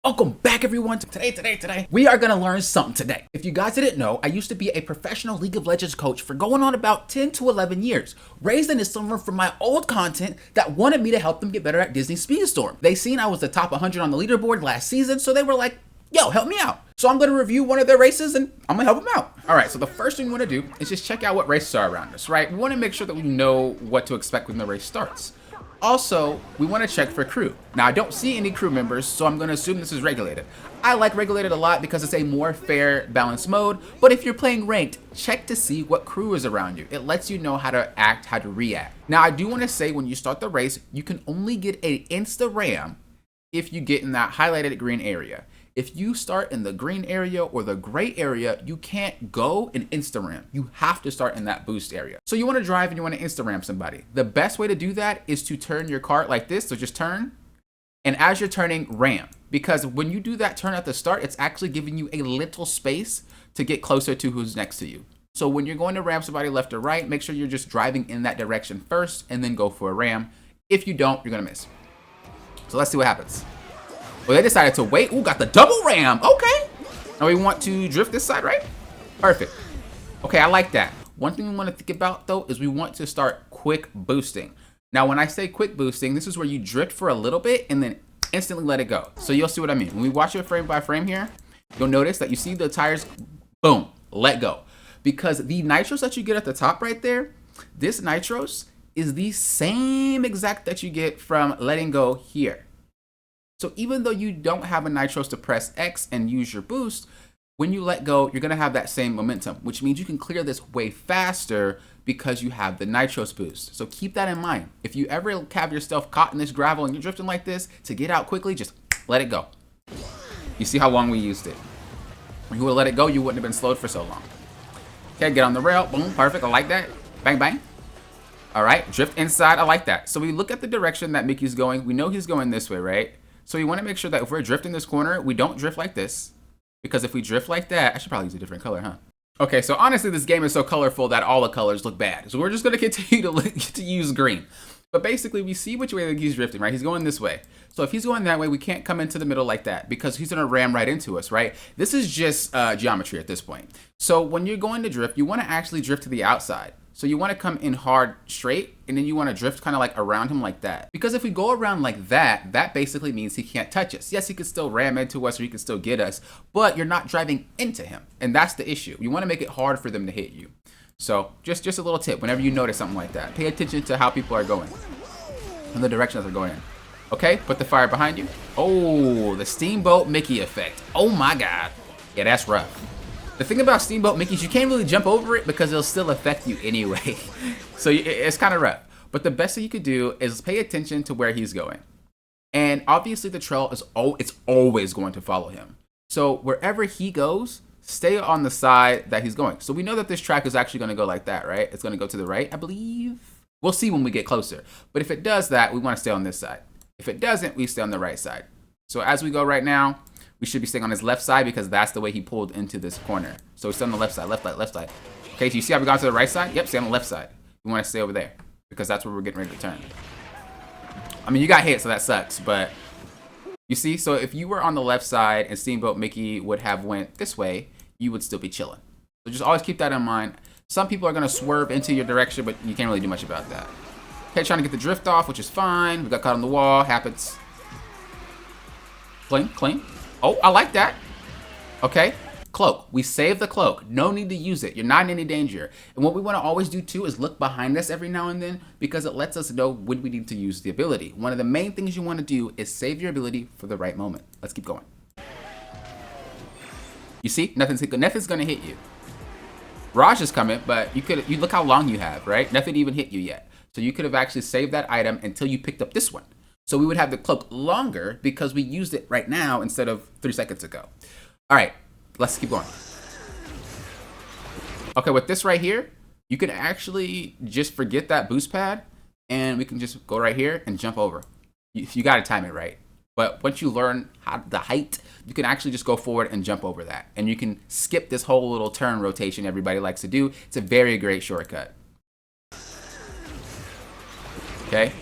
Welcome back everyone to today. We are gonna learn something today. If you guys didn't know, I used to be a professional League of Legends coach for going on about 10 to 11 years, raised in the summer from my old content that wanted me to help them get better at Disney Speedstorm. They seen I was the top 100 on the leaderboard last season, so they were like, yo, help me out. So I'm gonna review one of their races and I'm gonna help them out. All right, so the first thing we wanna do is just check out what races are around us, right? We wanna make sure that we know what to expect when the race starts. Also, we want to check for crew. Now, I don't see any crew members, so I'm going to assume this is regulated. I like regulated a lot because it's a more fair, balanced mode, but if you're playing ranked, check to see what crew is around you. It lets you know how to act, how to react. Now, I do want to say when you start the race, you can only get an insta-ram if you get in that highlighted green area. If you start in the green area or the gray area, you can't go and insta-ram. You have to start in that boost area. So you want to drive and you want to insta-ram somebody. The best way to do that is to turn your cart like this. So just turn, and as you're turning, ram. Because when you do that turn at the start, it's actually giving you a little space to get closer to who's next to you. So when you're going to ram somebody left or right, make sure you're just driving in that direction first and then go for a ram. If you don't, you're going to miss. So let's see what happens. Well, they decided to wait. Ooh, got the double ram. Okay. Now we want to drift this side, right? Perfect. Okay, I like that. One thing we want to think about, though, is we want to start quick boosting. Now, when I say quick boosting, this is where you drift for a little bit and then instantly let it go. So you'll see what I mean. When we watch it frame by frame here, you'll notice that you see the tires, boom, let go. Because the nitros that you get at the top right there, this nitros is the same exact that you get from letting go here. So even though you don't have a nitros to press X and use your boost, when you let go, you're gonna have that same momentum, which means you can clear this way faster because you have the nitros boost. So keep that in mind. If you ever have yourself caught in this gravel and you're drifting like this, to get out quickly, just let it go. You see how long we used it. When you would let it go, you wouldn't have been slowed for so long. Okay, get on the rail, boom, perfect, I like that. Bang, bang. All right, drift inside, I like that. So we look at the direction that Mickey's going. We know he's going this way, right? So you want to make sure that if we're drifting this corner, we don't drift like this. Because if we drift like that, I should probably use a different color, huh? Okay, so honestly, this game is so colorful that all the colors look bad. So we're just going to continue to use green. But basically, we see which way that he's drifting, right? He's going this way. So if he's going that way, we can't come into the middle like that because he's going to ram right into us, right? This is just geometry at this point. So when you're going to drift, you want to actually drift to the outside. So you want to come in hard straight, and then you want to drift kind of like around him like that. Because if we go around like that, that basically means he can't touch us. Yes, he can still ram into us or he can still get us, but you're not driving into him. And that's the issue. You want to make it hard for them to hit you. So just a little tip, whenever you notice something like that, pay attention to how people are going and the direction that they're going in. Okay, put the fire behind you. Oh, the Steamboat Mickey effect. Oh my God. Yeah, that's rough. The thing about Steamboat Mickey's, you can't really jump over it because it'll still affect you anyway. So it's kind of rough. But the best thing you could do is pay attention to where he's going. And obviously the trail is it's always going to follow him. So wherever he goes, stay on the side that he's going. So we know that this track is actually going to go like that, right? It's going to go to the right, I believe. We'll see when we get closer. But if it does that, we want to stay on this side. If it doesn't, we stay on the right side. So as we go right now, we should be staying on his left side because that's the way he pulled into this corner. So we stay on the left side, left side. Okay, so you see how we got to the right side? Yep, stay on the left side. We want to stay over there because that's where we're getting ready to turn. I mean, you got hit, so that sucks, but you see? So if you were on the left side and Steamboat Mickey would have went this way, you would still be chilling. So just always keep that in mind. Some people are going to swerve into your direction, but you can't really do much about that. Okay, trying to get the drift off, which is fine. We got caught on the wall, happens. Clean, clean. Oh, I like that. Okay, cloak. We save the cloak. No need to use it. You're not in any danger. And what we want to always do too is look behind us every now and then because it lets us know when we need to use the ability. One of the main things you want to do is save your ability for the right moment. Let's keep going. You see, nothing's gonna hit you. Raj is coming, but you look how long you have, right? Nothing even hit you yet. So you could have actually saved that item until you picked up this one. So we would have the cloak longer because we used it right now instead of 3 seconds ago. All right, let's keep going. Okay, with this right here, you can actually just forget that boost pad and we can just go right here and jump over. You got to time it right. But once you learn the height, you can actually just go forward and jump over that. And you can skip this whole little turn rotation everybody likes to do. It's a very great shortcut. Okay.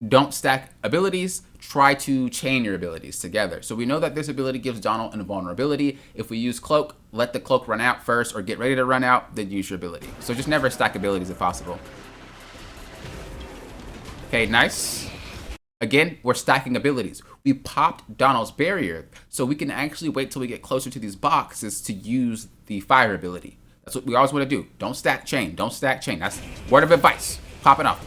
Don't stack abilities, try to chain your abilities together. So we know that this ability gives Donald an invulnerability. If we use cloak, let the cloak run out first or get ready to run out, then use your ability. So just never stack abilities if possible. Okay, nice. Again, we're stacking abilities. We popped Donald's barrier, so we can actually wait till we get closer to these boxes to use the fire ability. That's what we always want to do. Don't stack chain, don't stack chain. That's word of advice. Pop it off.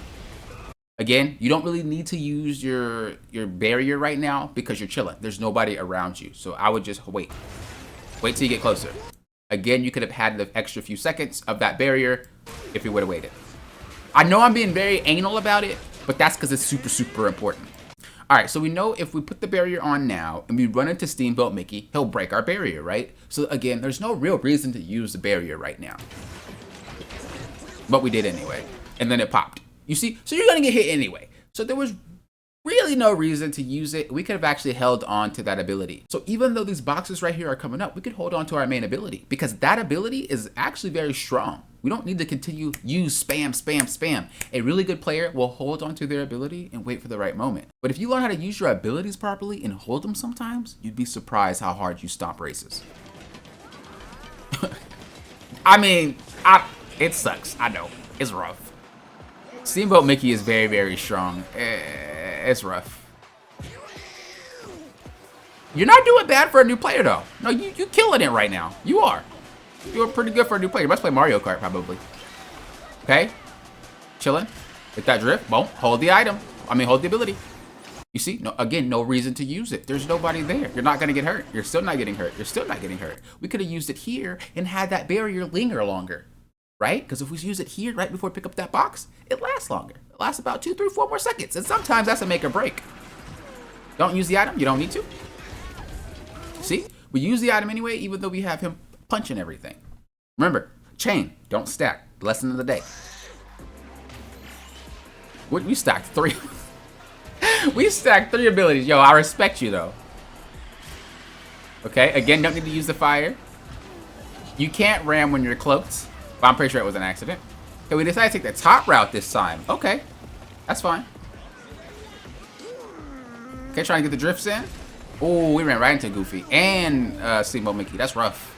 Again, you don't really need to use your barrier right now because you're chilling. There's nobody around you. So I would just wait. Wait till you get closer. Again, you could have had the extra few seconds of that barrier if you would have waited. I know I'm being very anal about it, but that's because it's super, super important. All right, so we know if we put the barrier on now and we run into Steamboat Mickey, he'll break our barrier, right? So again, there's no real reason to use the barrier right now. But we did anyway. And then it popped. You see, so you're gonna get hit anyway. So there was really no reason to use it. We could have actually held on to that ability. So even though these boxes right here are coming up, we could hold on to our main ability because that ability is actually very strong. We don't need to continue use spam, spam, spam. A really good player will hold on to their ability and wait for the right moment. But if you learn how to use your abilities properly and hold them sometimes, you'd be surprised how hard you stomp races. I mean, it sucks. I know, it's rough. Steamboat Mickey is very, very strong. It's rough. You're not doing bad for a new player, though. No, you killing it right now. You are. You're pretty good for a new player. You must play Mario Kart, probably. Okay. Chilling. Hit that drift. Boom. Hold the item. I mean, hold the ability. You see? No, again, no reason to use it. There's nobody there. You're not going to get hurt. You're still not getting hurt. You're still not getting hurt. We could have used it here and had that barrier linger longer. Right? Because if we use it here right before we pick up that box, it lasts longer. It lasts about 2, 3, 4 more seconds. And sometimes that's a make or break. Don't use the item. You don't need to. See? We use the item anyway, even though we have him punching everything. Remember, chain. Don't stack. Lesson of the day. We stacked 3. We stacked 3 abilities. Yo, I respect you, though. Okay? Again, don't need to use the fire. You can't ram when you're cloaked. But I'm pretty sure it was an accident. Okay, we decided to take the top route this time. Okay, that's fine. Okay, trying to get the drifts in. Oh, we ran right into Goofy and Steamboat Mickey. That's rough.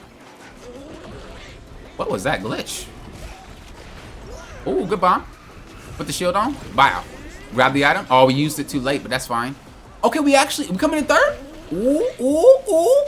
What was that glitch? Oh, good bomb. Put the shield on. Wow. Grab the item. Oh, we used it too late, but that's fine. Okay, we coming in third? Ooh, ooh, ooh.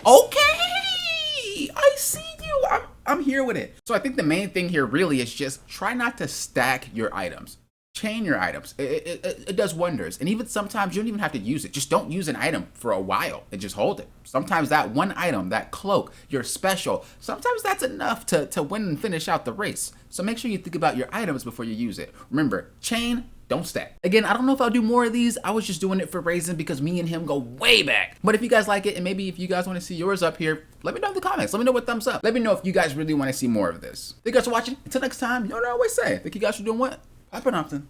Okay, I see you. I'm here with it. So I think the main thing here really is just try not to stack your items. Chain your items. It does wonders. And even sometimes you don't even have to use it. Just don't use an item for a while and just hold it. Sometimes that one item, that cloak, your special, sometimes that's enough to win and finish out the race. So make sure you think about your items before you use it. Remember, chain, don't stack. Again, I don't know if I'll do more of these. I was just doing it for Raisin because me and him go way back. But if you guys like it, and maybe if you guys want to see yours up here, let me know in the comments. Let me know what thumbs up. Let me know if you guys really want to see more of this. Thank you guys for watching. Until next time, you know what I always say. Thank you guys for doing what? Happen often.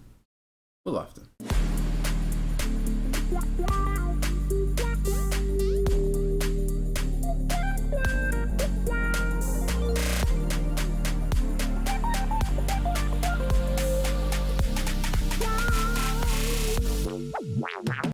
Well often.